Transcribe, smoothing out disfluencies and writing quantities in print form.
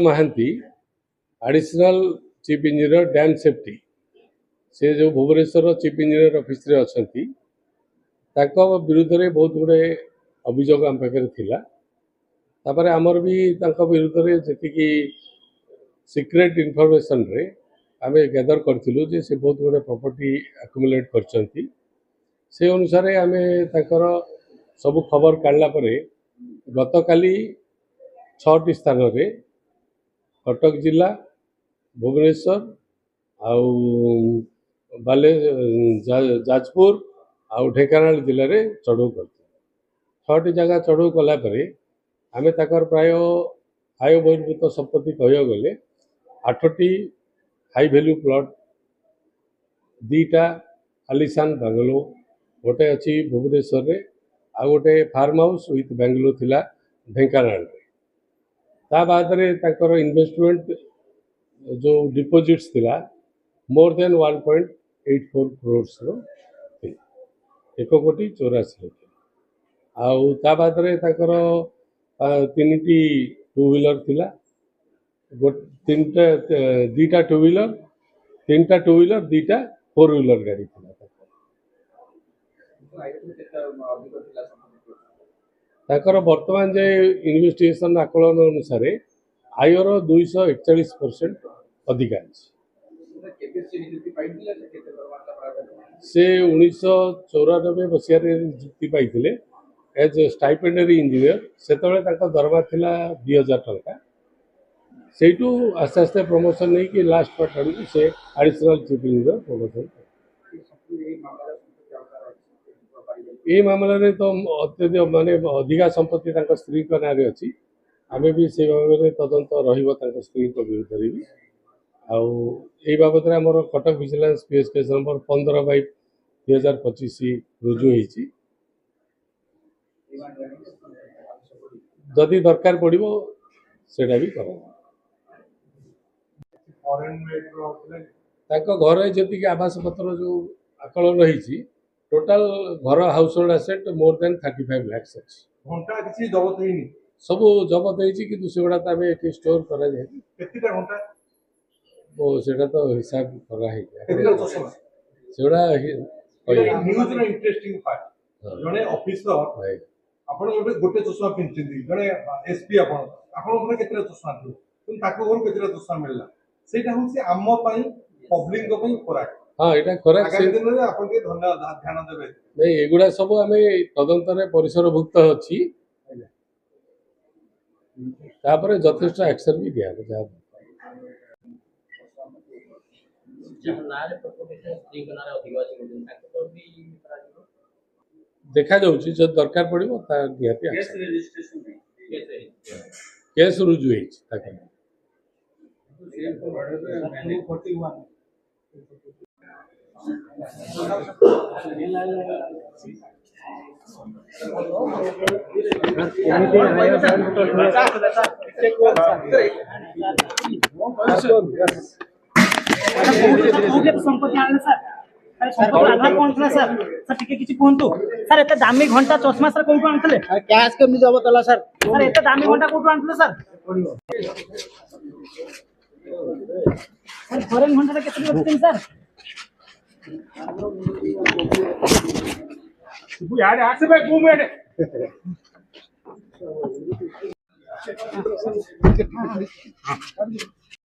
Mahanti additional chief engineer dam safety से जो Bhubaneswar chief engineer office रे अछंती ताको विरुद्ध रे बहुत गुड़े अभियोग आम पाखे थिला तापर आमर भी तांको विरुद्ध रे जति सीक्रेट इनफॉरमेशन रे आमे गैदर करथिलु जे से बहुत गुड़े प्रॉपर्टी एक्युमुलेट करचंती से अनुसार आमे ताकर सब खबर काढला परे गतकाली 6टी स्थान रे कटक जिला भुवनेश्वर आउ बाले जाजपुर आउ ढेंकानाल जिले में चढ़ऊ कर 6टी जगह चढ़ऊ कला आमे ताकर प्राय आय बहिर्भूत संपत्ति कह गले 8टी हाई भैल्यू प्लॉट 2टा आलिशान बांगलो गोटे अच्छी भुवनेश्वर रे आ गोटे फार्म हाउस विथ बेंगलो थिला ढेंकानाल ता बाद रे ताकर इन्वेस्टमेंट जो डिपोजिट्स थिला मोर देन 1.84 crores रो 1,84,00,000 आउ ता बाद रे ताकर 3टी टू व्हीलर थिला 2टा टू व्हीलर 3टा टू व्हीलर 2टा फोर व्हीलर गाड़ी थिला ताकर वर्तमान जे इन्वेस्टिगेशन आकलन अनुसार आयर 241% अधिका से 1994 मसीह नियुक्ति पाई एज स्टाइपेंडरी इंजीनियर से दरमा थिला 2000 टंका से आस्ते आस्ते प्रमोशन नहीं कि लास्ट पार्ट आड़ से एडिशनल चीफ इंजीनियर प्रमोशन ये मामला रे तो अत्यधिक माने अधिका संपत्ति स्त्री ना अच्छी आमे भी से भाव में तदंत स्त्री विरुद्ध भी आउ ये बाबद आमर Cuttack vigilance PS case number 15/2025 रुजु होती जदि दरकार पड़ो सेटा भी कर घर जी आवास पत्र जो आकलन रही टोटाल घर house hold asset more than 35 lakhs घंटा किसी जबत होइनी सब जबत होइछि कि सेगुडा त आमे एठी स्टोर करा जाय केतिटा घंटा ओ सेटा तो हिसाब करा है केतिटा चश्मा सेगुडा न्यूज रो इंटरेस्टिंग पार्ट जने ऑफिसर आपण गोटे चश्मा पिनचिंदी जने एसपी आपण केतिटा चश्मा थु तुम ताको घर केतिटा चश्मा मिलला सेटा होछि आम्म पई पब्लिक को पई खोराक हाँ यहाँ खोराक ध्यान देवे नहीं एगुड़ा सब आम तदंत परिसरभुक्त अच्छी यथेष एक्शन भी दिया देखा जाऊँगी जब दरकार पड़ो केस रुजु सर एते दामी घंटा चश्मा सर कोठु आनथले कैश केमि जबत होला सर एते दामी घंटा कोठु आनथले सर फॉरेन घंटा केते रखते सर यार आसे भाई घूम बैठे